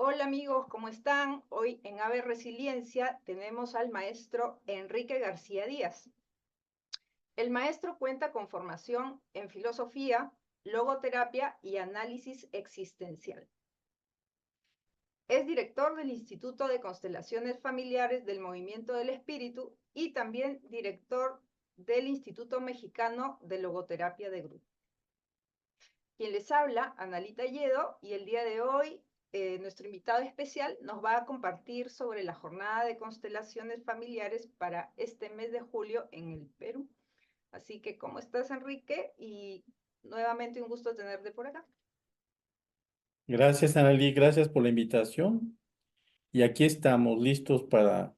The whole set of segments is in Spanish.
Hola amigos, ¿cómo están? Hoy en AVE Resiliencia tenemos al maestro Enrique García Díaz. El maestro cuenta con formación en filosofía, logoterapia y análisis existencial. Es director del Instituto de Constelaciones Familiares del Movimiento del Espíritu y también director del Instituto Mexicano de Logoterapia de Grupo. Quien les habla, Analita Yedo, y el día de hoy nuestro invitado especial nos va a compartir sobre la jornada de constelaciones familiares para este mes de julio en el Perú. Así que, ¿cómo estás, Enrique? Y nuevamente un gusto tenerte por acá. Gracias, Analí, gracias por la invitación. Y aquí estamos listos para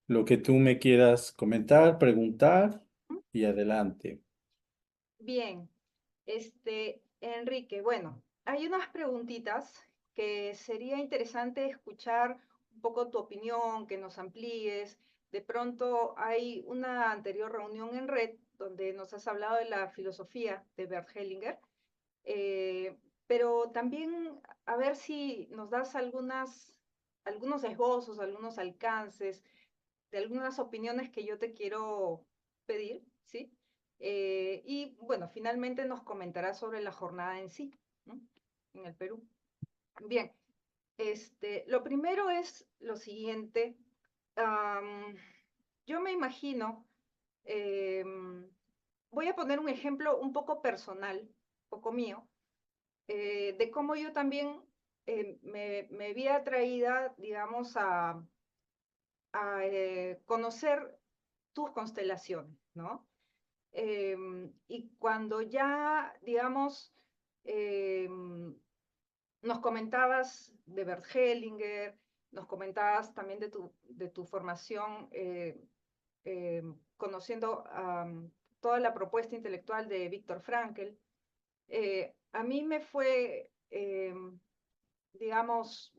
lo que tú me quieras comentar, preguntar y adelante. Bien, Enrique, bueno, hay unas preguntitas que sería interesante escuchar un poco tu opinión, que nos amplíes. De pronto hay una anterior reunión en red donde nos has hablado de la filosofía de Bert Hellinger, pero también a ver si nos das algunos esbozos, algunos alcances de algunas opiniones que yo te quiero pedir, ¿sí? Y bueno, finalmente nos comentará sobre la jornada en sí, ¿no? En el Perú. Bien, lo primero es lo siguiente. Um, yo me imagino, eh, voy a poner un ejemplo un poco personal, un poco mío, de cómo yo también me vi atraída, digamos, a conocer tus constelaciones, ¿no? Y cuando ya, digamos, eh, nos comentabas de Bert Hellinger, nos comentabas también de tu formación, conociendo toda la propuesta intelectual de Viktor Frankl, a mí me fue, digamos,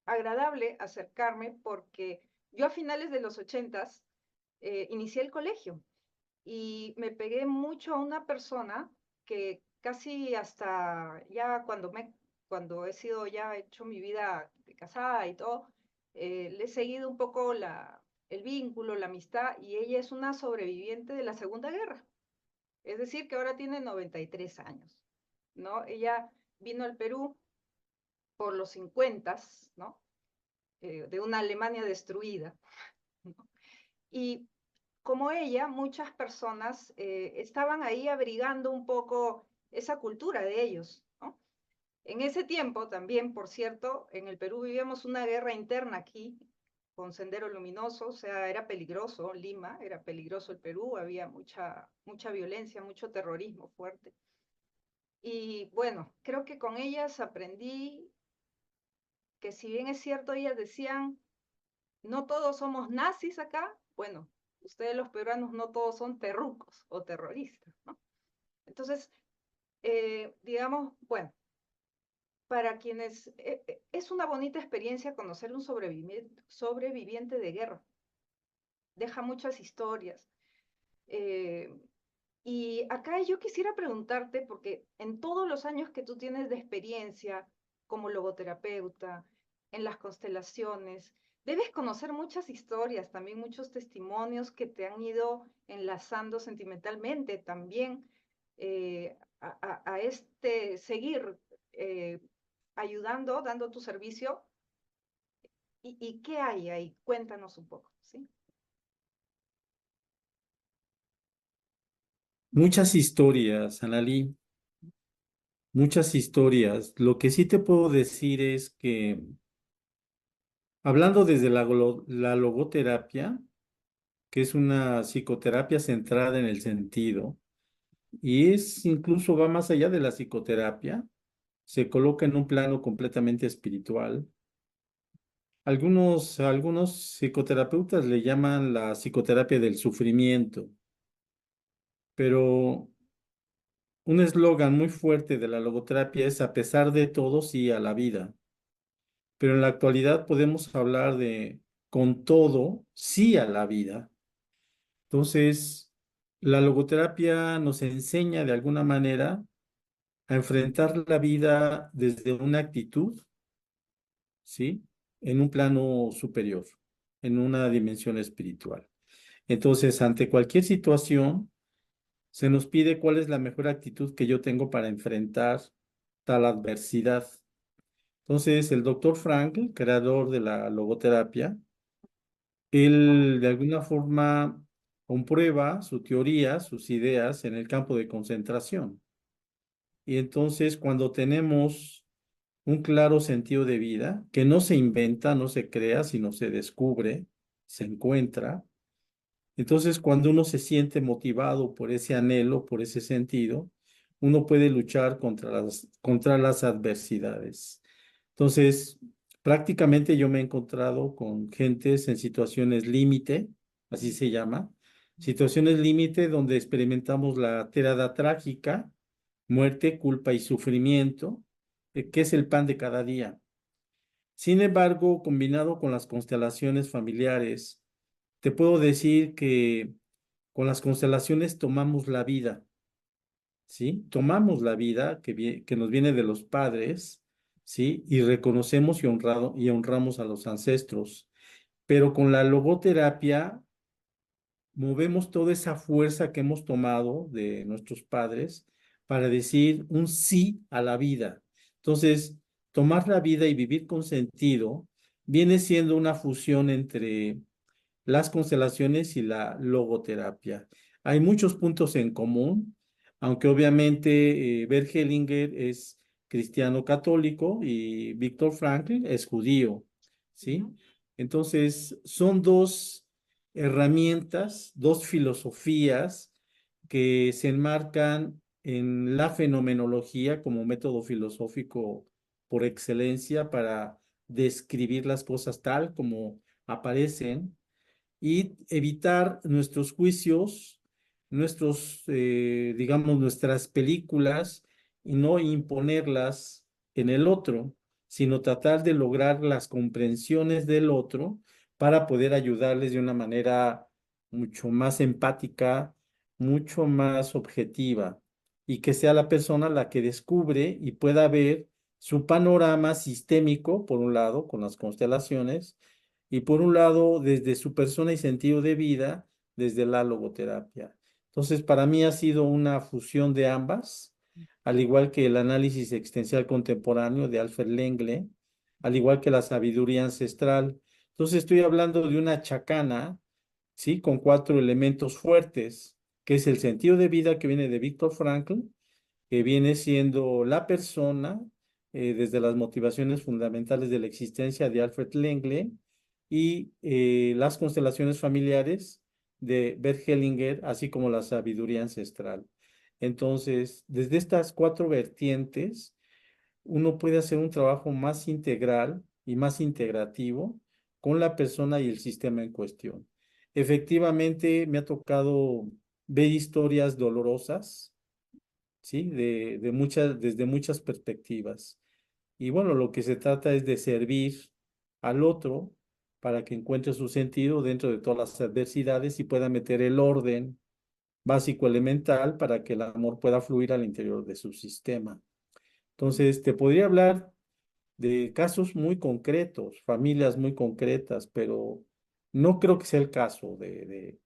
agradable acercarme porque yo a finales de los 80s inicié el colegio y me pegué mucho a una persona que casi hasta ya cuando he sido ya hecho mi vida de casada y todo, le he seguido un poco el vínculo, la amistad, y ella es una sobreviviente de la Segunda Guerra. Es decir, que ahora tiene 93 años, ¿no? Ella vino al Perú por los 50, ¿no? De una Alemania destruida, ¿no? Y como ella, muchas personas estaban ahí abrigando un poco esa cultura de ellos, ¿no? En ese tiempo también, por cierto, en el Perú vivíamos una guerra interna aquí, con Sendero Luminoso, o sea, era peligroso Lima, era peligroso el Perú, había mucha violencia, mucho terrorismo fuerte. Y bueno, creo que con ellas aprendí que si bien es cierto, ellas decían, no todos somos nazis acá, bueno, ustedes los peruanos no todos son terrucos o terroristas, ¿no? Entonces, digamos, bueno, para quienes es una bonita experiencia conocer un sobreviviente de guerra, deja muchas historias. Eh, y acá yo quisiera preguntarte, porque en todos los años que tú tienes de experiencia como logoterapeuta, en las constelaciones, debes conocer muchas historias, también muchos testimonios que te han ido enlazando sentimentalmente también a seguir ayudando, dando tu servicio. ¿Y qué hay ahí? Cuéntanos un poco, ¿sí? Muchas historias, Analí, muchas historias. Lo que sí te puedo decir es que, hablando desde la logoterapia, que es una psicoterapia centrada en el sentido, y es incluso va más allá de la psicoterapia, se coloca en un plano completamente espiritual. Algunos psicoterapeutas le llaman la psicoterapia del sufrimiento, pero un eslogan muy fuerte de la logoterapia es a pesar de todo, sí a la vida. Pero en la actualidad podemos hablar de con todo, sí a la vida. Entonces, la logoterapia nos enseña de alguna manera a enfrentar la vida desde una actitud ¿sí? En un plano superior, en una dimensión espiritual. Entonces, ante cualquier situación, se nos pide cuál es la mejor actitud que yo tengo para enfrentar tal adversidad. Entonces, el doctor Frankl, creador de la logoterapia, él de alguna forma comprueba su teoría, sus ideas en el campo de concentración. Y entonces, cuando tenemos un claro sentido de vida, que no se inventa, no se crea, sino se descubre, se encuentra, entonces cuando uno se siente motivado por ese anhelo, por ese sentido, uno puede luchar contra las adversidades. Entonces, prácticamente yo me he encontrado con gentes en situaciones límite, así se llama, situaciones límite donde experimentamos la tirada trágica, muerte, culpa y sufrimiento, que es el pan de cada día. Sin embargo, combinado con las constelaciones familiares, te puedo decir que con las constelaciones tomamos la vida, ¿sí? Tomamos la vida que nos viene de los padres, ¿sí? Y reconocemos y honramos a los ancestros. Pero con la logoterapia movemos toda esa fuerza que hemos tomado de nuestros padres para decir un sí a la vida. Entonces, tomar la vida y vivir con sentido viene siendo una fusión entre las constelaciones y la logoterapia. Hay muchos puntos en común, aunque obviamente Bert Hellinger es cristiano católico y Viktor Frankl es judío, ¿sí? Ujú. Entonces, son dos herramientas, dos filosofías que se enmarcan en la fenomenología como método filosófico por excelencia para describir las cosas tal como aparecen y evitar nuestros juicios, digamos, nuestras películas y no imponerlas en el otro, sino tratar de lograr las comprensiones del otro para poder ayudarles de una manera mucho más empática, mucho más objetiva y que sea la persona la que descubre y pueda ver su panorama sistémico, por un lado, con las constelaciones, y por un lado, desde su persona y sentido de vida, desde la logoterapia. Entonces, para mí ha sido una fusión de ambas, al igual que el análisis existencial contemporáneo de Alfred Lengle, al igual que la sabiduría ancestral. Entonces, estoy hablando de una chacana, ¿sí? Con cuatro elementos fuertes, que es el sentido de vida que viene de Viktor Frankl, que viene siendo la persona, desde las motivaciones fundamentales de la existencia de Alfred Lengle, y las constelaciones familiares de Bert Hellinger, así como la sabiduría ancestral. Entonces, desde estas cuatro vertientes, uno puede hacer un trabajo más integral y más integrativo con la persona y el sistema en cuestión. Efectivamente, me ha tocado ver historias dolorosas, ¿sí? Desde muchas perspectivas. Y bueno, lo que se trata es de servir al otro para que encuentre su sentido dentro de todas las adversidades y pueda meter el orden básico elemental para que el amor pueda fluir al interior de su sistema. Entonces, te podría hablar de casos muy concretos, familias muy concretas, pero no creo que sea el caso de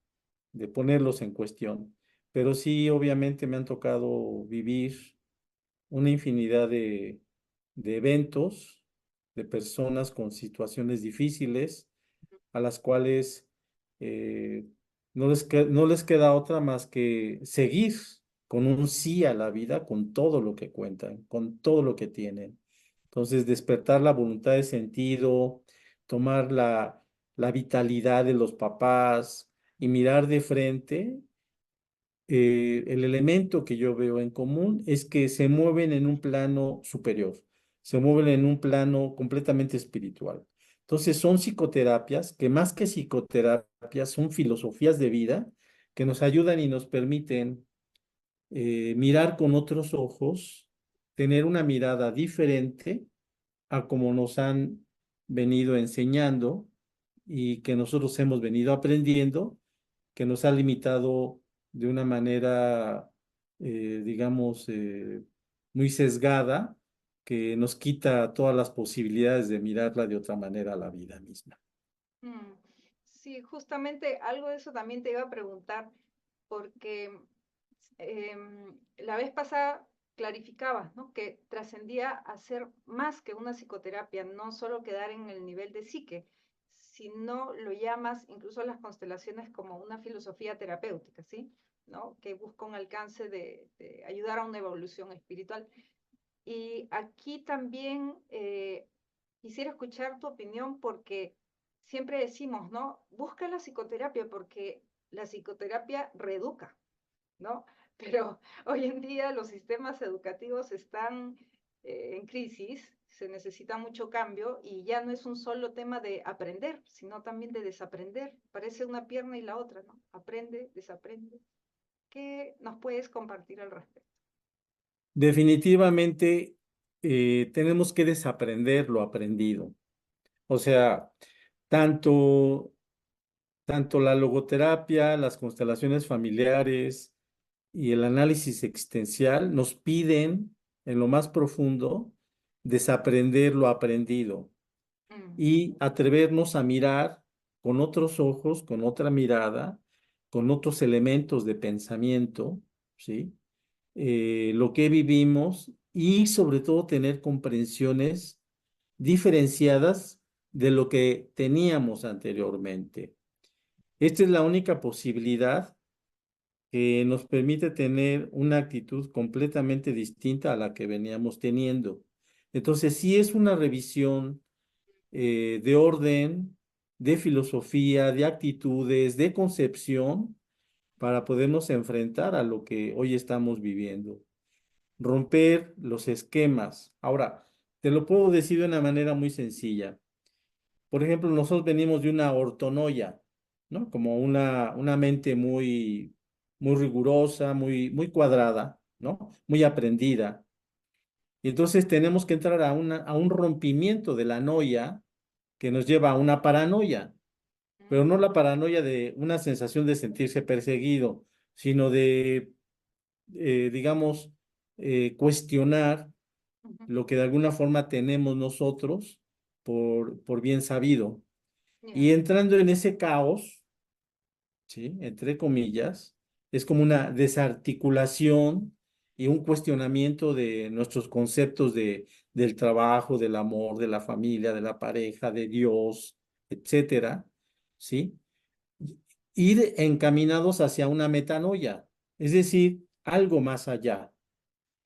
ponerlos en cuestión. Pero sí, obviamente me han tocado vivir una infinidad de eventos, de personas con situaciones difíciles, a las cuales eh, no les queda otra más que seguir con un sí a la vida, con todo lo que cuentan, con todo lo que tienen. Entonces, despertar la voluntad de sentido, tomar la vitalidad de los papás y mirar de frente, el elemento que yo veo en común es que se mueven en un plano superior, se mueven en un plano completamente espiritual. Entonces son psicoterapias que más que psicoterapias son filosofías de vida que nos ayudan y nos permiten mirar con otros ojos, tener una mirada diferente a como nos han venido enseñando y que nosotros hemos venido aprendiendo, que nos ha limitado de una manera, digamos, muy sesgada que nos quita todas las posibilidades de mirarla de otra manera a la vida misma. Mm, sí, justamente algo de eso también te iba a preguntar, porque la vez pasada clarificabas, ¿no? Que trascendía a ser más que una psicoterapia, no solo quedar en el nivel de psique, sino lo llamas incluso las constelaciones como una filosofía terapéutica, ¿sí? ¿No? Que busca un alcance de ayudar a una evolución espiritual. Y aquí también quisiera escuchar tu opinión porque siempre decimos, ¿no? Busca la psicoterapia porque la psicoterapia reeduca, ¿no? Pero hoy en día los sistemas educativos están en crisis, se necesita mucho cambio y ya no es un solo tema de aprender, sino también de desaprender. Parece una pierna y la otra, ¿no? Aprende, desaprende. ¿Qué nos puedes compartir al respecto? Definitivamente tenemos que desaprender lo aprendido. O sea, tanto, tanto la logoterapia, las constelaciones familiares y el análisis existencial nos piden en lo más profundo desaprender lo aprendido Mm, y atrevernos a mirar con otros ojos, con otra mirada, con otros elementos de pensamiento, ¿sí? Lo que vivimos y sobre todo tener comprensiones diferenciadas de lo que teníamos anteriormente. Esta es la única posibilidad que nos permite tener una actitud completamente distinta a la que veníamos teniendo. Entonces, sí es una revisión de orden, de filosofía, de actitudes, de concepción, para podernos enfrentar a lo que hoy estamos viviendo. Romper los esquemas. Ahora, te lo puedo decir de una manera muy sencilla. Por ejemplo, nosotros venimos de una ortonoia, ¿no? Como una mente muy, muy rigurosa, muy cuadrada, ¿no? Muy aprendida. Y entonces tenemos que entrar a un rompimiento de la noia que nos lleva a una paranoia, pero mm, no la paranoia de una sensación de sentirse perseguido, sino de, digamos, cuestionar ujú, lo que de alguna forma tenemos nosotros por bien sabido. Y ya, entrando en ese caos, ¿sí? Entre comillas, es como una desarticulación y un cuestionamiento de nuestros conceptos del trabajo, del amor, de la familia, de la pareja, de Dios, etcétera, ¿sí? Ir encaminados hacia una metanoia, es decir, algo más allá.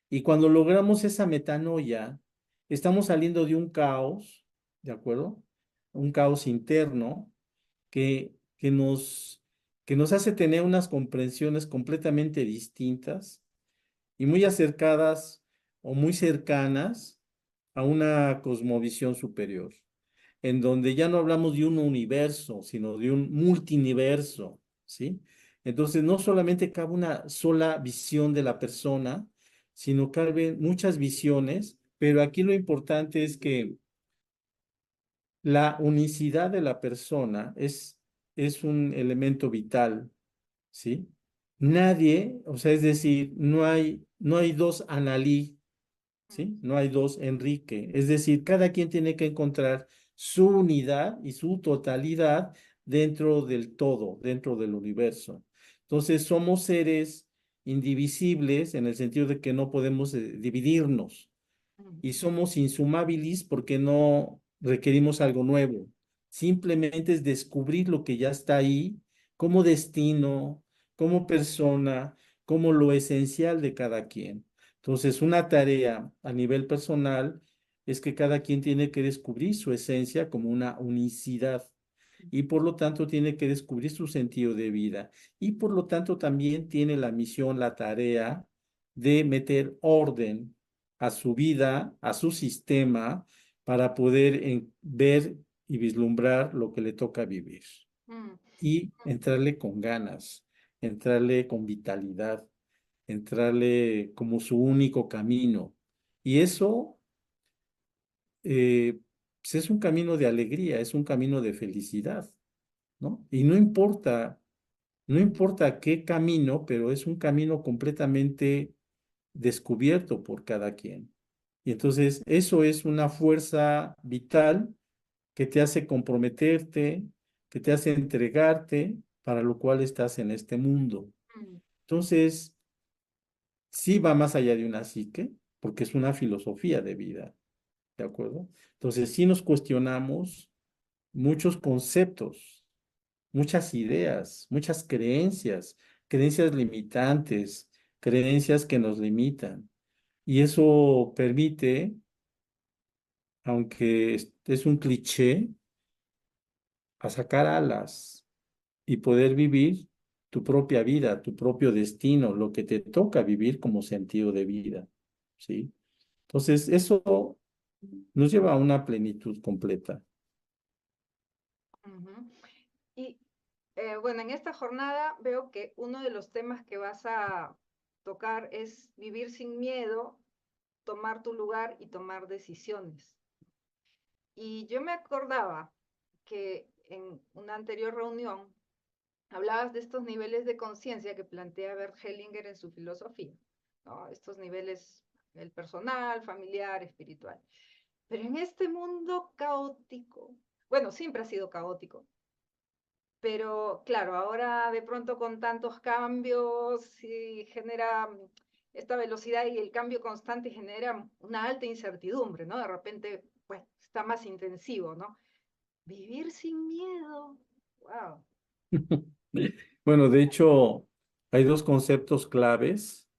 Y cuando logramos esa metanoia, estamos saliendo de un caos, ¿de acuerdo? Un caos interno que que nos hace tener unas comprensiones completamente distintas y muy acercadas o muy cercanas a una cosmovisión superior, en donde ya no hablamos de un universo, sino de un multiverso, ¿sí? Entonces, no solamente cabe una sola visión de la persona, sino caben muchas visiones, pero aquí lo importante es que la unicidad de la persona es un elemento vital, ¿sí? Nadie, o sea, es decir, no hay dos Analí, mm, ¿sí? No hay dos Enrique. Es decir, cada quien tiene que encontrar su unidad y su totalidad dentro del todo, dentro del universo. Entonces, somos seres indivisibles en el sentido de que no podemos dividirnos mm, y somos insumabilis porque no requerimos algo nuevo. Simplemente es descubrir lo que ya está ahí como destino, como persona, como lo esencial de cada quien. Entonces, una tarea a nivel personal es que cada quien tiene que descubrir su esencia como una unicidad y por lo tanto tiene que descubrir su sentido de vida y por lo tanto también tiene la misión, la tarea de meter orden a su vida, a su sistema, para poder ver y vislumbrar lo que le toca vivir mm, y entrarle con ganas, entrarle con vitalidad, entrarle como su único camino. Y eso pues es un camino de alegría, es un camino de felicidad, ¿no? Y no importa qué camino, pero es un camino completamente descubierto por cada quien. Y entonces eso es una fuerza vital que te hace comprometerte, que te hace entregarte, para lo cual estás en este mundo. Mm, Entonces, sí va más allá de una psique, porque es una filosofía de vida, ¿de acuerdo? Entonces, sí nos cuestionamos muchos conceptos, muchas ideas, muchas creencias, creencias limitantes, creencias que nos limitan. Y eso permite, aunque es un cliché, a sacar alas y poder vivir tu propia vida, tu propio destino, lo que te toca vivir como sentido de vida, ¿sí? Entonces, eso nos lleva a una plenitud completa. ujú. Y bueno, en esta jornada veo que uno de los temas que vas a tocar es vivir sin miedo, tomar tu lugar y tomar decisiones. Y yo me acordaba que en una anterior reunión hablabas de estos niveles de conciencia que plantea Bert Hellinger en su filosofía, ¿no? Estos niveles, el personal, familiar, espiritual. Pero en este mundo caótico, bueno, siempre ha sido caótico, pero claro, ahora de pronto con tantos cambios y genera esta velocidad y el cambio constante genera una alta incertidumbre, ¿no? De repente, pues, está más intensivo, ¿no? Vivir sin miedo. Wow. Bueno, de hecho, hay dos conceptos claves,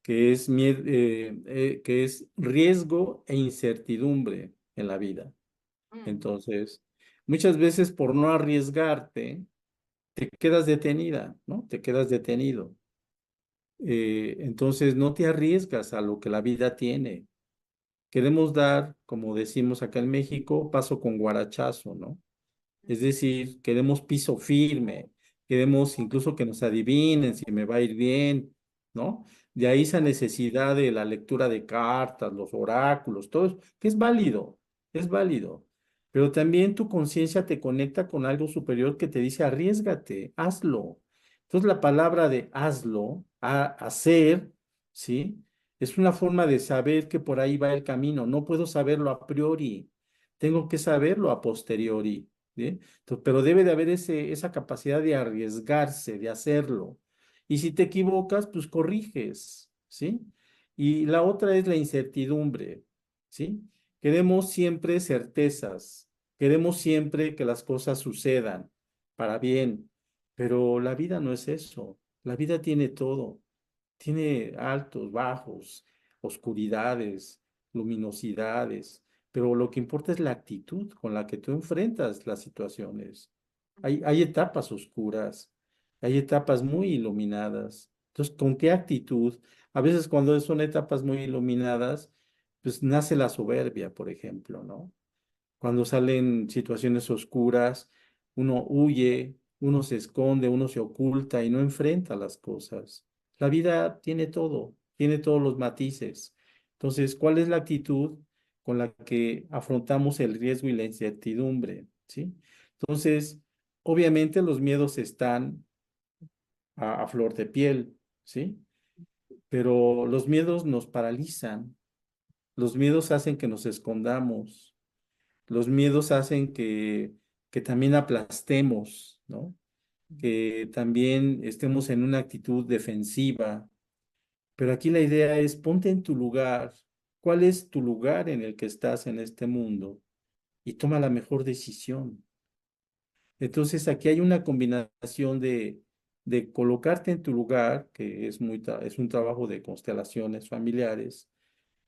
que es, que es riesgo e incertidumbre en la vida. Mm, Entonces, muchas veces por no arriesgarte, te quedas detenida, ¿no? Te quedas detenido. Entonces, no te arriesgas a lo que la vida tiene. Queremos dar, como decimos acá en México, paso con guarachazo, ¿no? Es decir, queremos piso firme, queremos incluso que nos adivinen si me va a ir bien, ¿no? De ahí esa necesidad de la lectura de cartas, los oráculos, todo eso, que es válido. Pero también tu conciencia te conecta con algo superior que te dice, arriesgate, hazlo. Entonces la palabra de hazlo, hacer, ¿sí? Es una forma de saber que por ahí va el camino. No puedo saberlo a priori, tengo que saberlo a posteriori. ¿Sí? Pero debe de haber esa capacidad de arriesgarse, de hacerlo. Y si te equivocas, pues corriges, ¿sí? Y la otra es la incertidumbre, ¿sí? Queremos siempre certezas, queremos siempre que las cosas sucedan para bien, pero la vida no es eso. La vida tiene todo, tiene altos, bajos, oscuridades, luminosidades, pero lo que importa es la actitud con la que tú enfrentas las situaciones. Hay etapas oscuras, hay etapas muy iluminadas. Entonces, ¿con qué actitud? A veces cuando son etapas muy iluminadas, pues nace la soberbia, por ejemplo, ¿no? Cuando salen situaciones oscuras, uno huye, uno se esconde, uno se oculta y no enfrenta las cosas. La vida tiene todos los matices. Entonces, ¿cuál es la actitud con la que afrontamos el riesgo y la incertidumbre? ¿Sí? Entonces, obviamente los miedos están a flor de piel, ¿sí? Pero los miedos nos paralizan, los miedos hacen que nos escondamos. Los miedos hacen que también aplastemos, ¿no? Que también estemos en una actitud defensiva. Pero aquí la idea es ponte en tu lugar. ¿Cuál es tu lugar en el que estás en este mundo? Y toma la mejor decisión. Entonces aquí hay una combinación de colocarte en tu lugar, que es, es un trabajo de constelaciones familiares,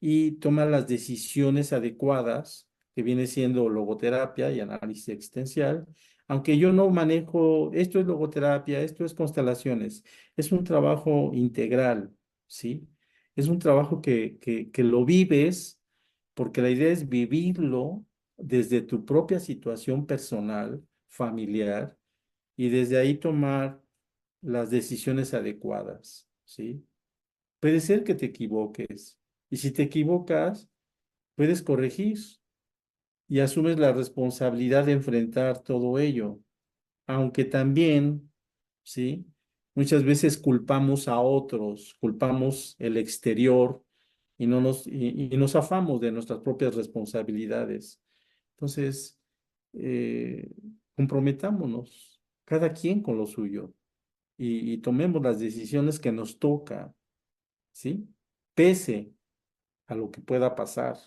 y toma las decisiones adecuadas, que viene siendo logoterapia y análisis existencial. Aunque yo no manejo, esto es logoterapia, esto es constelaciones, es un trabajo integral, ¿sí? Es un trabajo que lo vives, porque la idea es vivirlo desde tu propia situación personal, familiar, y desde ahí tomar las decisiones adecuadas, ¿sí? Puede ser que te equivoques. Y si te equivocas, puedes corregir y asumes la responsabilidad de enfrentar todo ello. Aunque también, ¿sí? Muchas veces culpamos a otros, culpamos el exterior y no y nos afamos de nuestras propias responsabilidades. Entonces, eh, comprometámonos, cada quien con lo suyo, y tomemos las decisiones que nos toca, ¿sí? Pese a lo que pueda pasar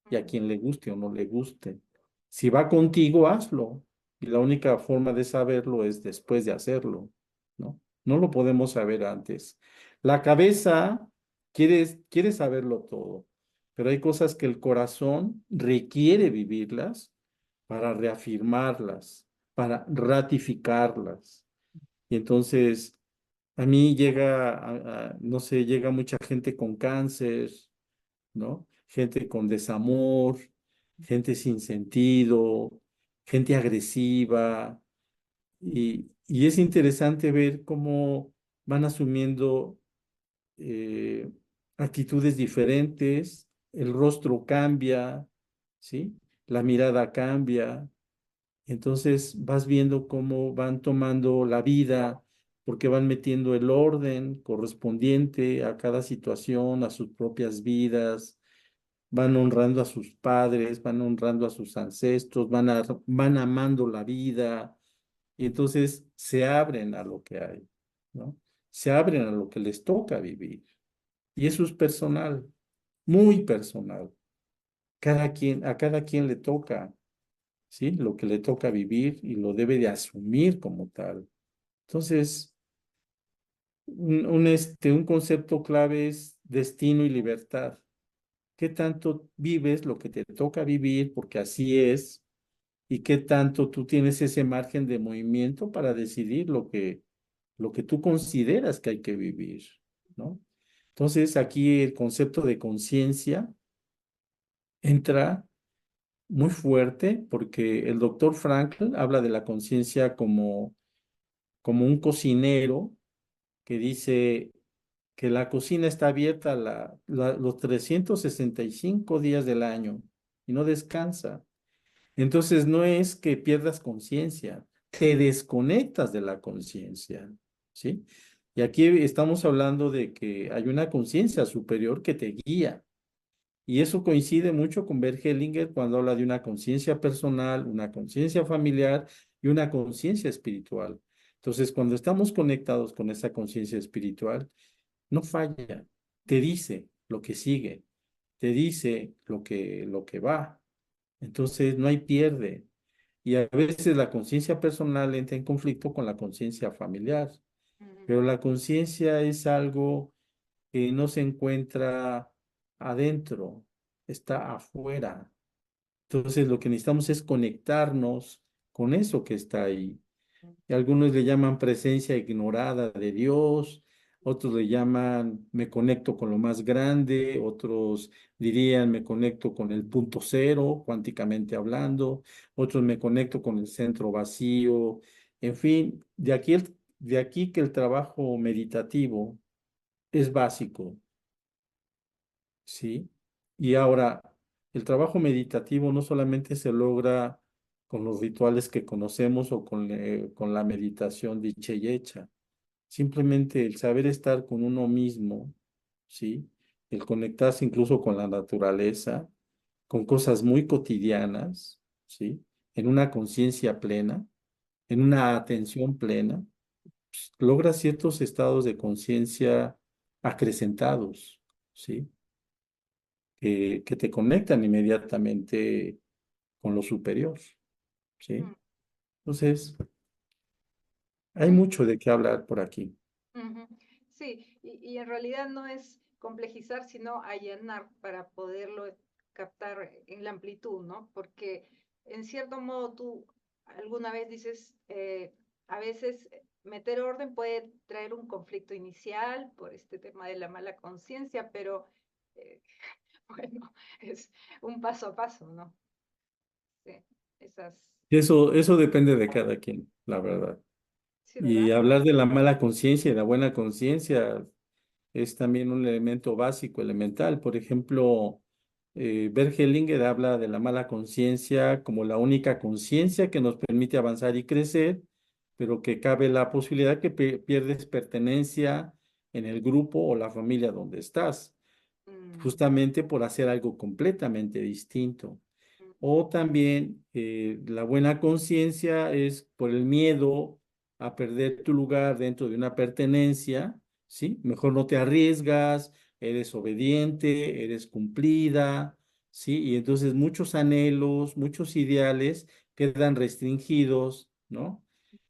y a Ujú, quien le guste o no le guste. Si va contigo, hazlo. Y la única forma de saberlo es después de hacerlo, ¿no? No lo podemos saber antes. La cabeza quiere saberlo todo, pero hay cosas que el corazón requiere vivirlas para reafirmarlas, para ratificarlas. Y entonces, a mí llega, no sé, llega mucha gente con cáncer, ¿no? Gente con desamor, gente sin sentido, gente agresiva. Y es interesante ver cómo van asumiendo eh, actitudes diferentes, el rostro cambia, ¿sí? La mirada cambia. Entonces vas viendo cómo van tomando la vida, porque van metiendo el orden correspondiente a cada situación, a sus propias vidas, van honrando a sus padres, van honrando a sus ancestros, van amando la vida, y entonces se abren a lo que hay, ¿no? Se abren a lo que les toca vivir. Y eso es personal, muy personal. A cada quien le toca, ¿sí? Lo que le toca vivir y lo debe de asumir como tal. Entonces, un concepto clave es destino y libertad. ¿Qué tanto vives lo que te toca vivir, porque así es, y qué tanto tú tienes ese margen de movimiento para decidir lo que tú consideras que hay que vivir, ¿no? Entonces, aquí el concepto de conciencia entra muy fuerte porque el doctor Frankl habla de la conciencia como un cocinero que dice que la cocina está abierta los 365 días del año y no descansa. Entonces no es que pierdas conciencia, te desconectas de la conciencia, ¿sí? Y aquí estamos hablando de que hay una conciencia superior que te guía. Y eso coincide mucho con Bert Hellinger cuando habla de una conciencia personal, una conciencia familiar y una conciencia espiritual. Entonces, cuando estamos conectados con esa conciencia espiritual, no falla, te dice lo que sigue, te dice lo que va. Entonces, no hay pierde. Y a veces la conciencia personal entra en conflicto con la conciencia familiar, ujú, pero la conciencia es algo que no se encuentra adentro, está afuera. Entonces, lo que necesitamos es conectarnos con eso que está ahí. Y algunos le llaman presencia ignorada de Dios, otros le llaman me conecto con lo más grande, otros dirían me conecto con el punto cero, cuánticamente hablando, otros me conecto con el centro vacío. En fin, de aquí que el trabajo meditativo es básico, ¿sí? Y ahora, el trabajo meditativo no solamente se logra con los rituales que conocemos o con la meditación dicha y hecha. Simplemente el saber estar con uno mismo, ¿sí? El conectarse incluso con la naturaleza, con cosas muy cotidianas, ¿sí? En una conciencia plena, en una atención plena, pues, logra ciertos estados de conciencia acrecentados, ¿sí? Que te conectan inmediatamente con lo superior, ¿sí? ujú, Entonces, hay sí, mucho de qué hablar por aquí. ujú. Sí, y en realidad no es complejizar, sino allanar para poderlo captar en la amplitud, ¿no? Porque en cierto modo tú alguna vez dices, a veces meter orden puede traer un conflicto inicial por este tema de la mala conciencia, pero eh, bueno, es un paso a paso, ¿no? Sí, esas, Eso depende de cada quien, la verdad. sí, Y ¿verdad? hablar de la mala conciencia y la buena conciencia es también un elemento básico, elemental. Por ejemplo, Bert Hellinger habla de la mala conciencia como la única conciencia que nos permite avanzar y crecer, pero que cabe la posibilidad que pierdes pertenencia en el grupo o la familia donde estás. mm, justamente por hacer algo completamente distinto. mm, O también la buena conciencia es por el miedo a perder tu lugar dentro de una pertenencia, ¿sí? Mejor no te arriesgas, eres obediente, eres cumplida, ¿sí? Y entonces muchos anhelos, muchos ideales quedan restringidos, ¿no?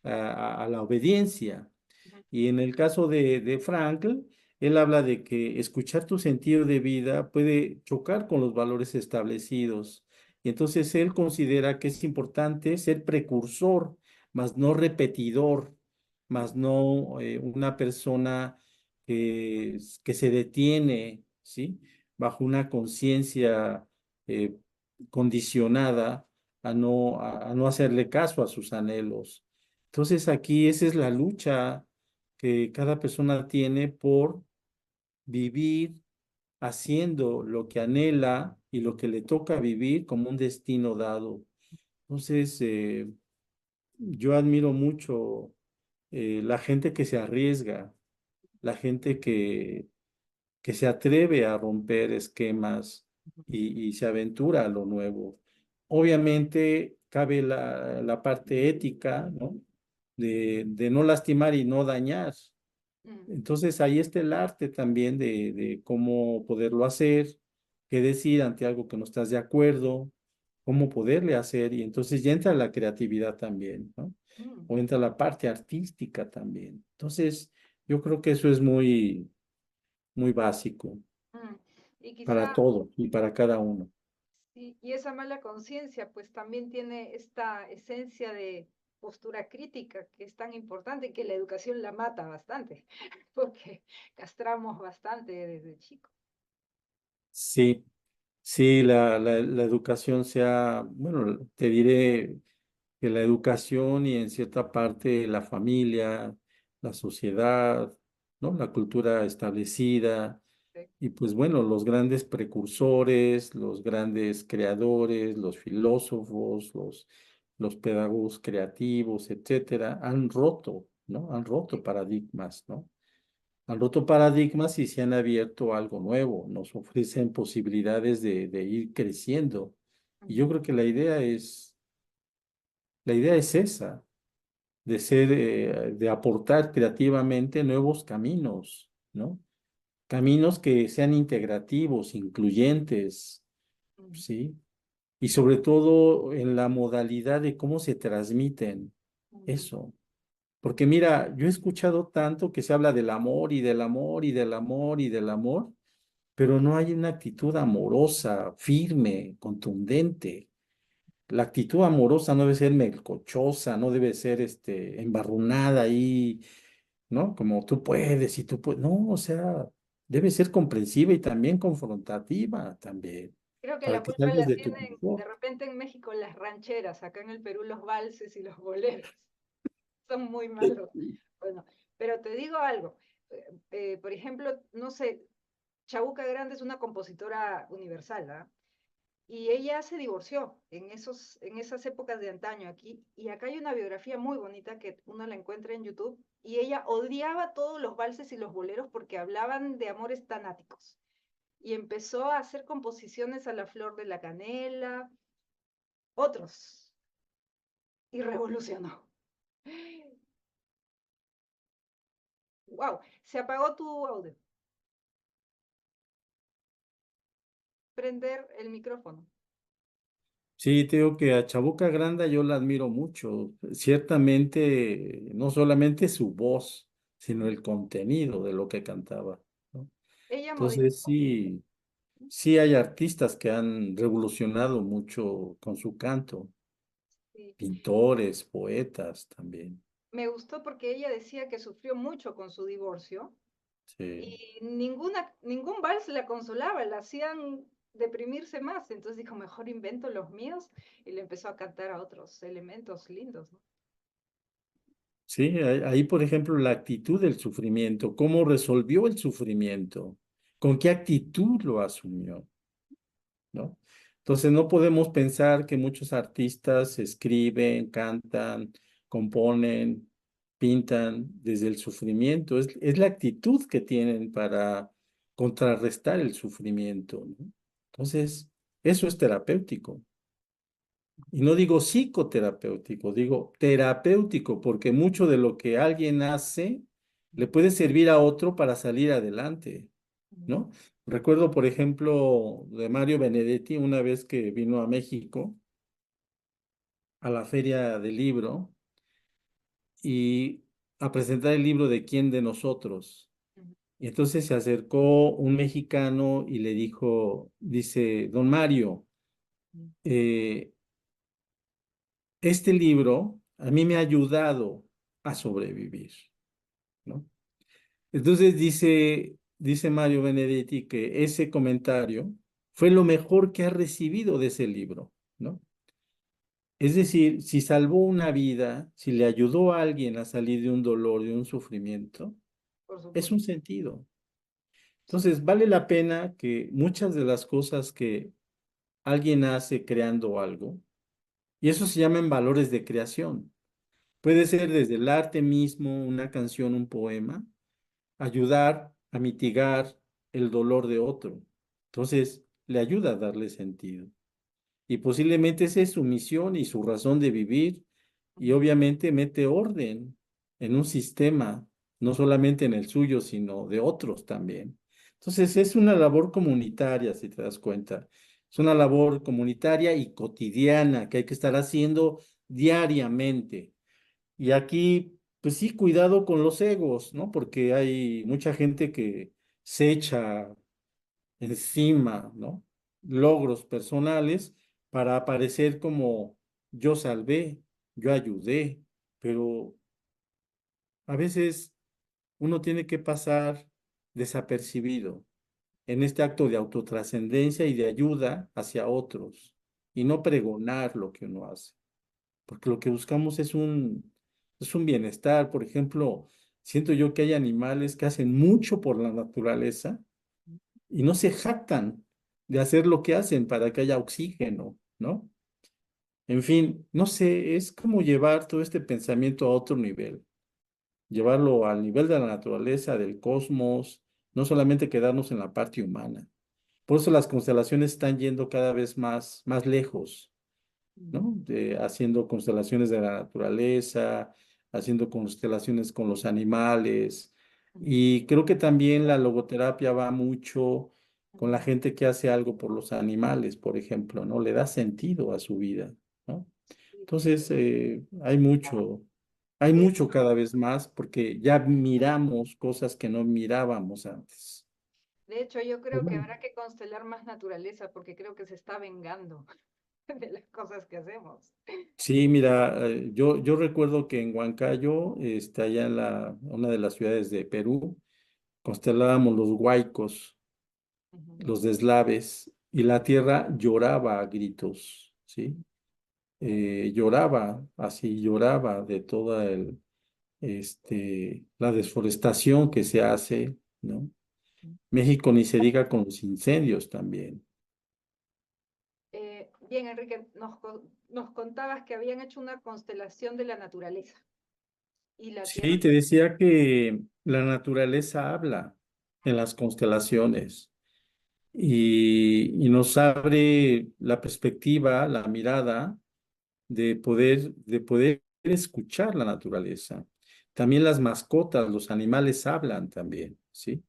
A la obediencia. ujú, Y en el caso de Frankl, él habla de que escuchar tu sentido de vida puede chocar con los valores establecidos. Y entonces él considera que es importante ser precursor, más no repetidor, mm, más no una persona que se detiene, ¿sí? Bajo una conciencia eh, condicionada a no hacerle caso a sus anhelos. Entonces aquí esa es la lucha que cada persona tiene por vivir haciendo lo que anhela y lo que le toca vivir como un destino dado. Entonces, yo admiro mucho la gente que se arriesga, la gente que se atreve a romper esquemas y se aventura a lo nuevo. Obviamente cabe la parte ética, ¿no? De no lastimar y no dañar. mm, Entonces ahí está el arte también de cómo poderlo hacer, qué decir ante algo que no estás de acuerdo, cómo poderle hacer, y entonces ya entra la creatividad también, ¿no? mm, O entra la parte artística también. Entonces, yo creo que eso es muy, muy básico mm. Y para quizá, todo y para cada uno. y esa mala conciencia, pues también tiene esta esencia de postura crítica que es tan importante y que la educación la mata bastante, porque castramos bastante desde chico. Sí, sí, la educación sea, bueno, te diré que la educación y en cierta parte la familia, la sociedad, ¿no? La cultura establecida Sí. y pues bueno, los grandes precursores, los grandes creadores, los filósofos, los pedagogos creativos, etcétera, han roto, ¿no? Han roto Sí. paradigmas, ¿no? Han roto paradigmas y se han abierto a algo nuevo, nos ofrecen posibilidades de ir creciendo. Y yo Ujú, creo que la idea es esa, de ser, de aportar creativamente nuevos caminos, ¿no? Caminos que sean integrativos, incluyentes, ujú, ¿sí? Y sobre todo en la modalidad de cómo se transmiten ujú, eso. Porque mira, yo he escuchado tanto que se habla del amor y del amor y del amor y del amor, pero no hay una actitud amorosa, firme, contundente. La actitud amorosa no debe ser melcochosa, no debe ser embarrunada ahí, ¿no? Como tú puedes y tú puedes. No, o sea, debe ser comprensiva y también confrontativa también, Creo que para la que culpa salgas la de tu tienen de confort. repente en México las rancheras, acá en el Perú los valses y los boleros. Son muy malos. Bueno, pero te digo algo. Por ejemplo, no sé, Chabuca Grande es una compositora universal, ¿ah? Y ella se divorció en esas épocas de antaño aquí. Y acá hay una biografía muy bonita que uno la encuentra en YouTube. Y ella odiaba todos los valses y los boleros porque hablaban de amores tanáticos. Y empezó a hacer composiciones a la flor de la canela, otros, y revolucionó. Wow, se apagó tu audio. Prender el micrófono. Sí, te digo que a Chabuca Granda yo la admiro mucho. Ciertamente, no solamente su voz, sino el contenido de lo que cantaba, ¿no? Ella Entonces, modificó. sí, sí hay artistas que han revolucionado mucho con su canto, Sí. pintores, poetas también. Me gustó porque ella decía que sufrió mucho con su divorcio Sí. y ningún vals la consolaba, la hacían deprimirse más. Entonces dijo, mejor invento los míos y le empezó a cantar a otros elementos lindos, ¿no? Sí, ahí, por ejemplo, la actitud del sufrimiento, cómo resolvió el sufrimiento, con qué actitud lo asumió, ¿no? Entonces no podemos pensar que muchos artistas escriben, cantan, componen, pintan desde el sufrimiento. Es la actitud que tienen para contrarrestar el sufrimiento, ¿no? Entonces, eso es terapéutico. Y no digo psicoterapéutico, digo terapéutico, porque mucho de lo que alguien hace le puede servir a otro para salir adelante, ¿no? Recuerdo, por ejemplo, de Mario Benedetti, una vez que vino a México, a la feria del libro, y a presentar el libro de ¿Quién de nosotros? Y entonces se acercó un mexicano y le dijo, dice, don Mario, eh, este libro a mí me ha ayudado a sobrevivir, ¿no? Entonces dice Mario Benedetti que ese comentario fue lo mejor que ha recibido de ese libro, ¿no? Es decir, si salvó una vida, si le ayudó a alguien a salir de un dolor, de un sufrimiento, Por es supuesto. un sentido. Sí. Entonces, vale la pena que muchas de las cosas que alguien hace creando algo, y eso se llaman valores de creación. Puede ser desde el arte mismo, una canción, un poema, ayudar a mitigar el dolor de otro. Entonces, le ayuda a darle sentido. Y posiblemente esa es su misión y su razón de vivir. Y obviamente mete orden en un sistema, no solamente en el suyo, sino de otros también. Entonces, es una labor comunitaria, si te das cuenta. Es una labor comunitaria y cotidiana que hay que estar haciendo diariamente. Y aquí, pues sí, cuidado con los egos, ¿no? Porque hay mucha gente que se echa encima, ¿no? Logros personales para aparecer como yo salvé, yo ayudé, pero a veces uno tiene que pasar desapercibido en este acto de autotrascendencia y de ayuda hacia otros y no pregonar lo que uno hace, porque lo que buscamos es un bienestar. Por ejemplo, siento yo que hay animales que hacen mucho por la naturaleza y no se jactan de hacer lo que hacen para que haya oxígeno, ¿no? En fin, no sé, es como llevar todo este pensamiento a otro nivel, llevarlo al nivel de la naturaleza, del cosmos, no solamente quedarnos en la parte humana. Por eso las constelaciones están yendo cada vez más lejos, ¿no? Haciendo constelaciones de la naturaleza, haciendo constelaciones con los animales. Y creo que también la logoterapia va mucho con la gente que hace algo por los animales, por ejemplo, ¿no? Le da sentido a su vida, ¿no? Entonces, hay De mucho cada vez más porque ya miramos cosas que no mirábamos antes. de hecho, yo Pues creo que bueno. habrá que constelar más naturaleza porque creo que se está vengando de las cosas que hacemos. Sí, mira, yo recuerdo que en Huancayo, allá en una de las ciudades de Perú, constelábamos los huaicos, Ujú. los deslaves, y la tierra lloraba a gritos, ¿sí? Lloraba, así lloraba de toda la deforestación que se hace, ¿no? México ni se diga con los incendios también. Bien, Enrique, nos contabas que habían hecho una constelación de la naturaleza y la Tierra. Sí, te decía que la naturaleza habla en las constelaciones. Y nos abre la perspectiva, la mirada de poder escuchar la naturaleza. También las mascotas, los animales hablan también, ¿sí?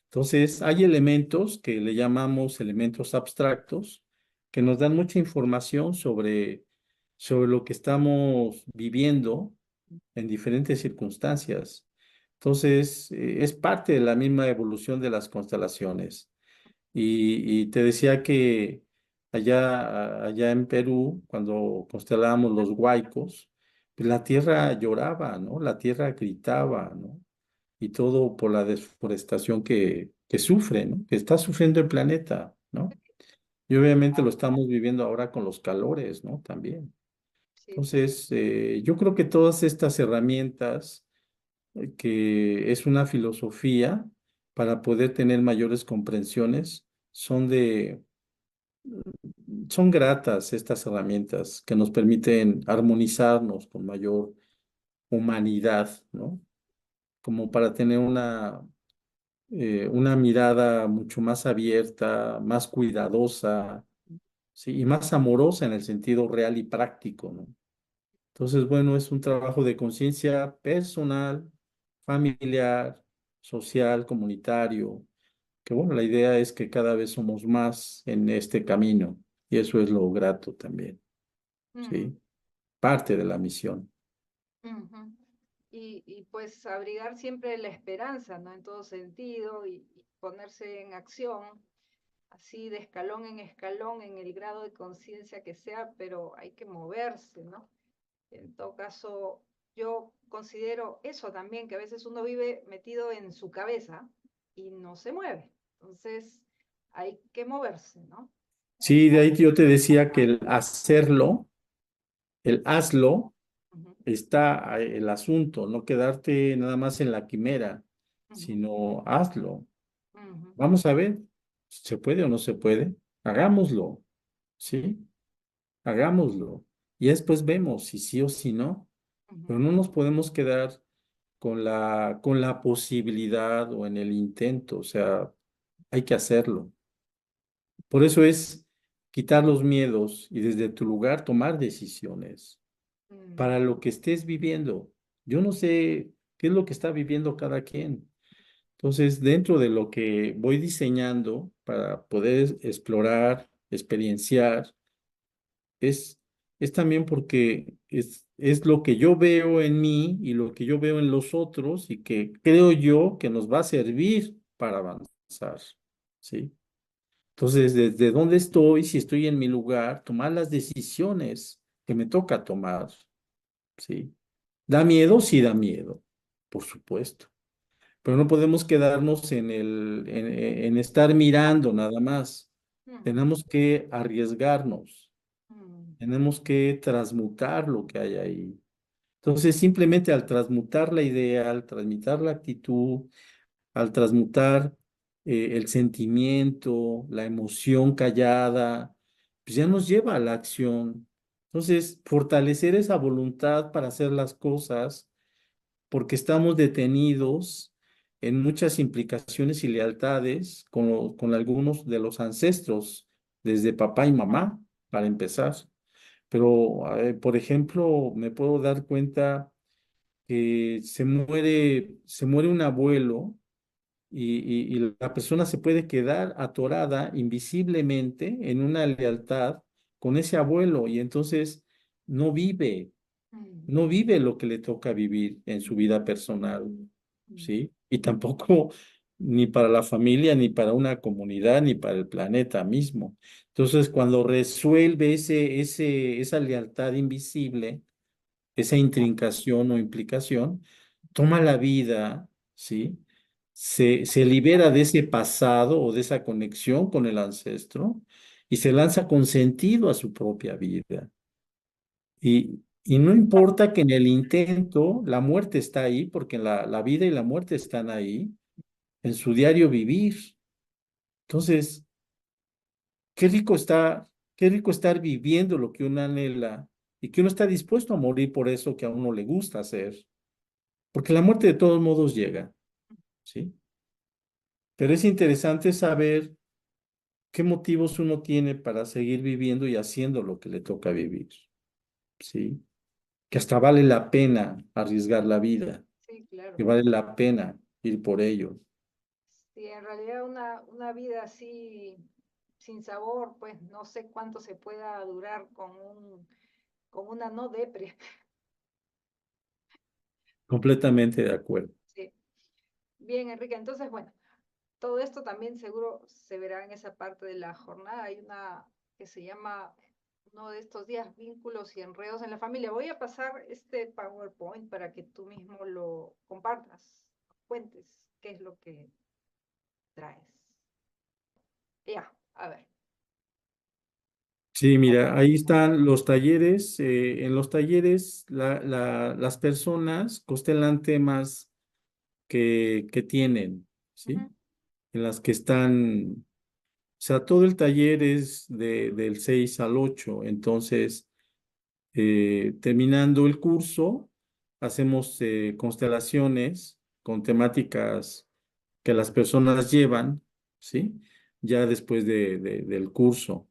Entonces, hay elementos que le llamamos elementos abstractos que nos dan mucha información sobre lo que estamos viviendo en diferentes circunstancias. Entonces, es parte de la misma evolución de las constelaciones. Y te decía que allá en Perú, cuando constelábamos los huaicos, pues la tierra lloraba, ¿no? La tierra gritaba, ¿no? Y todo por la desforestación que sufre, ¿no? Que está sufriendo el planeta, ¿no? Y obviamente lo estamos viviendo ahora con los calores, ¿no? También. Sí, sí. Entonces, yo creo que todas estas herramientas, que es una filosofía para poder tener mayores comprensiones, son gratas estas herramientas que nos permiten armonizarnos con mayor humanidad, ¿no? Como para tener una mirada mucho más abierta, más cuidadosa, ¿sí? Y más amorosa en el sentido real y práctico, ¿no? Entonces, bueno, es un trabajo de conciencia personal, familiar, social, comunitario, que bueno, la idea es que cada vez somos más en este camino y eso es lo grato también, Ujú, ¿sí? Parte de la misión. ujú. Y pues abrigar siempre la esperanza, ¿no? En todo sentido y ponerse en acción, así de escalón en escalón, en el grado de conciencia que sea, pero hay que moverse, ¿no? En todo caso, yo considero eso también, que a veces uno vive metido en su cabeza y no se mueve. Entonces, hay que moverse, ¿no? Sí, de ahí yo te decía que el hacerlo, el hazlo, Ujú, está el asunto, no quedarte nada más en la quimera, ujú, sino hazlo. ujú, Vamos a ver, ¿se puede o no se puede? Hagámoslo, ¿sí? Hagámoslo. Y después vemos si sí o si no, ujú, pero no nos podemos quedar con la posibilidad o en el intento, o sea, hay que hacerlo. Por eso es quitar los miedos y desde tu lugar tomar decisiones ujú, para lo que estés viviendo. Yo no sé qué es lo que está viviendo cada quien. Entonces, dentro de lo que voy diseñando para poder explorar, experienciar, es, es también porque es lo que yo veo en mí y lo que yo veo en los otros y que creo yo que nos va a servir para avanzar, ¿sí? Entonces, desde dónde estoy, si estoy en mi lugar, tomar las decisiones que me toca tomar, ¿sí? ¿Da miedo? Sí, da miedo, por supuesto. Pero no podemos quedarnos en estar mirando nada más. ujú, Tenemos que arriesgarnos, ujú, tenemos que transmutar lo que hay ahí. Entonces, simplemente al transmutar la idea, al transmutar la actitud, al transmutar el sentimiento, la emoción callada, pues ya nos lleva a la acción. Entonces, fortalecer esa voluntad para hacer las cosas, porque estamos detenidos en muchas implicaciones y lealtades con algunos de los ancestros, desde papá y mamá, para empezar. Pero, por ejemplo, me puedo dar cuenta que se muere un abuelo y la persona se puede quedar atorada invisiblemente en una lealtad con ese abuelo y entonces no vive, ujú, no vive lo que le toca vivir en su vida personal, ujú. ¿sí? Y tampoco ni para la familia, ni para una comunidad, ni para el planeta mismo. Entonces, cuando resuelve esa lealtad invisible, esa intrincación o implicación, toma la vida, ¿sí? Se libera de ese pasado o de esa conexión con el ancestro y se lanza con sentido a su propia vida. Y no importa que en el intento la muerte está ahí, porque la vida y la muerte están ahí, en su diario vivir. Entonces, qué rico está, qué rico estar viviendo lo que uno anhela y que uno está dispuesto a morir por eso que a uno le gusta hacer. Porque la muerte de todos modos llega, ¿sí? Pero es interesante saber qué motivos uno tiene para seguir viviendo y haciendo lo que le toca vivir, ¿sí? Que hasta vale la pena arriesgar la vida, Sí, claro. que vale la pena ir por ello. Sí, en realidad una vida así sin sabor, pues no sé cuánto se pueda durar con una no depre. Completamente de acuerdo. Sí. Bien, Enrique, entonces, bueno, todo esto también seguro se verá en esa parte de la jornada. Hay una que se llama uno de estos días, vínculos y enredos en la familia. Voy a pasar este PowerPoint para que tú mismo lo compartas, cuentes qué es lo que traes. Ya, a ver. Sí, mira, ahí están los talleres. En los talleres las personas constelan temas que tienen, ¿sí? Ujú, En las que están. O sea, todo el taller es del 6 al 8. Entonces, terminando el curso, hacemos constelaciones con temáticas que las personas llevan, ¿sí? Ya después del curso.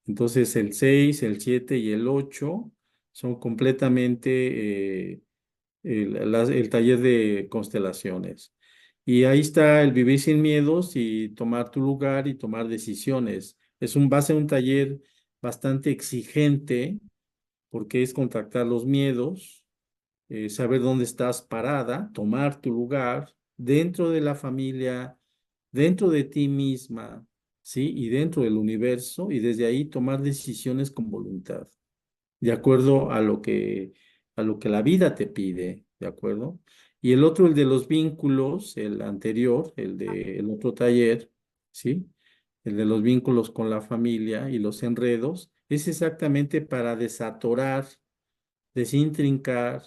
Entonces el 6, el 7 y el 8 son completamente el taller de constelaciones. Y ahí está el vivir sin miedos y tomar tu lugar y tomar decisiones. Va a ser un taller bastante exigente porque es contactar los miedos, saber dónde estás parada, tomar tu lugar dentro de la familia, dentro de ti misma, ¿sí? Y dentro del universo y desde ahí tomar decisiones con voluntad de acuerdo a lo que la vida te pide, ¿de acuerdo? Y el otro, el de los vínculos, el anterior, el otro taller, ¿sí? El de los vínculos con la familia y los enredos, es exactamente para desatorar, desintrincar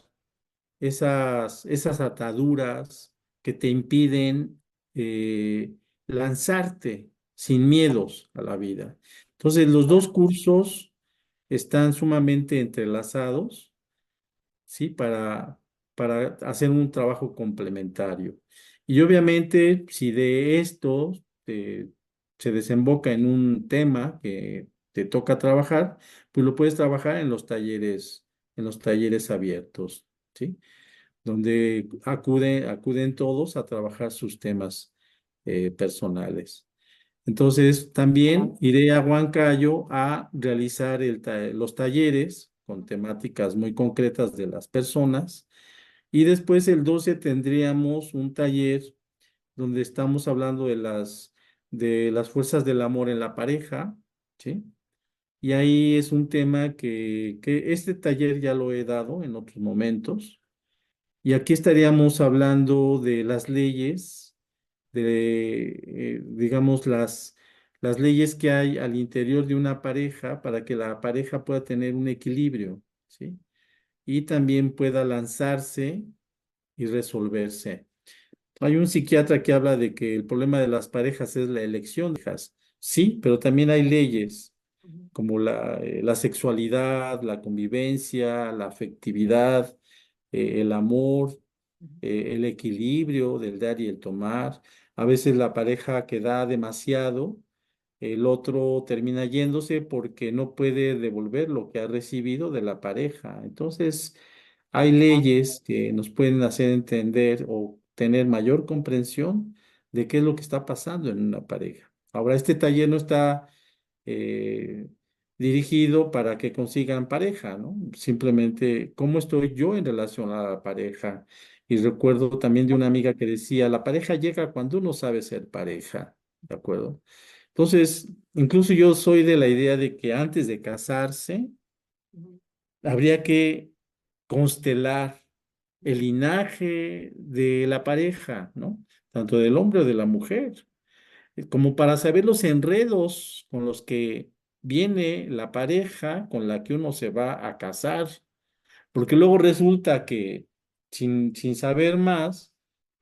esas ataduras que te impiden lanzarte sin miedos a la vida. Entonces, los dos cursos están sumamente entrelazados, ¿sí? Para hacer un trabajo complementario. Y obviamente, si de esto se desemboca en un tema que te toca trabajar, pues lo puedes trabajar en los talleres abiertos, ¿sí? Donde acuden todos a trabajar sus temas personales. Entonces, también iré a Huancayo a realizar los talleres con temáticas muy concretas de las personas. Y después el 12 tendríamos un taller donde estamos hablando de las fuerzas del amor en la pareja, ¿sí? Y ahí es un tema que este taller ya lo he dado en otros momentos. Y aquí estaríamos hablando de las leyes, digamos, las leyes que hay al interior de una pareja para que la pareja pueda tener un equilibrio, ¿sí? Y también pueda lanzarse y resolverse. Hay un psiquiatra que habla de que el problema de las parejas es la elección de parejas. Sí, pero también hay leyes Ujú, como la sexualidad, la convivencia, la afectividad, el amor, ujú. el equilibrio del dar y el tomar. A veces la pareja que da demasiado, el otro termina yéndose porque no puede devolver lo que ha recibido de la pareja. Entonces, hay leyes que nos pueden hacer entender o tener mayor comprensión de qué es lo que está pasando en una pareja. Ahora, este taller no está eh, dirigido para que consigan pareja, ¿no? Simplemente, ¿cómo estoy yo en relación a la pareja? Y recuerdo también de una amiga que decía, la pareja llega cuando uno sabe ser pareja, ¿de acuerdo? Entonces, incluso yo soy de la idea de que antes de casarse, Ujú. habría que constelar el linaje de la pareja, ¿no? Tanto del hombre o de la mujer, como para saber los enredos con los que viene la pareja con la que uno se va a casar, porque luego resulta que sin saber más,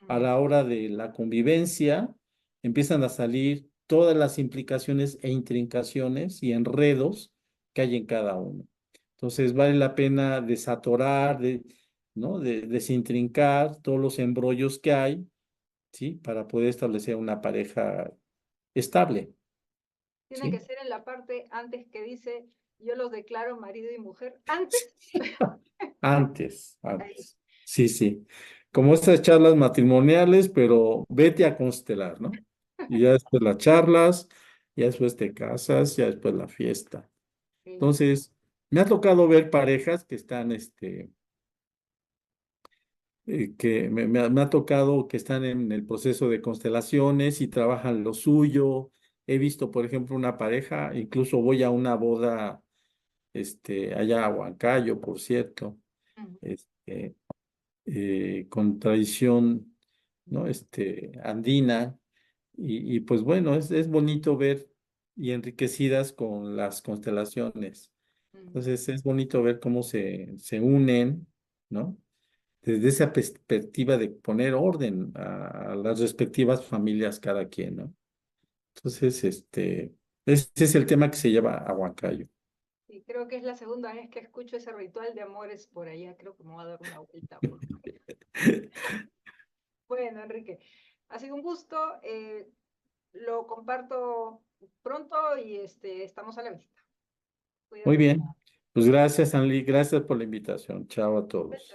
a Mm. la hora de la convivencia, empiezan a salir todas las implicaciones e intrincaciones y enredos que hay en cada uno. Entonces vale la pena desatorar, ¿no? Desintrincar todos los embrollos que hay, ¿sí? Para poder establecer una pareja estable, Tiene que ¿sí? ser en la parte antes que dice, yo los declaro marido y mujer. Antes, Antes, ahí. antes. Sí, sí. Como estas charlas matrimoniales, pero vete a constelar, ¿no? Y ya después las charlas, ya después te casas, ya después la fiesta. Sí. Entonces, me ha tocado ver parejas que están, que me ha tocado que están en el proceso de constelaciones y trabajan lo suyo. He visto, por ejemplo, una pareja, incluso voy a una boda, allá a Huancayo, por cierto, Ujú, este, con tradición, ¿no? Andina. Y pues bueno, es bonito ver y enriquecidas con las constelaciones. ujú. Entonces es bonito ver cómo se unen, ¿no? Desde esa perspectiva de poner orden a las respectivas familias cada quien, ¿no? Entonces, ese es el tema que se lleva a Huancayo. Y creo que es la segunda vez que escucho ese ritual de amores por allá. Creo que me voy a dar una vuelta. Bueno, Enrique. Ha sido un gusto, lo comparto pronto y estamos a la vista. Muy Cuídate. bien. Pues gracias, Anli. Gracias por la invitación. Chao a todos.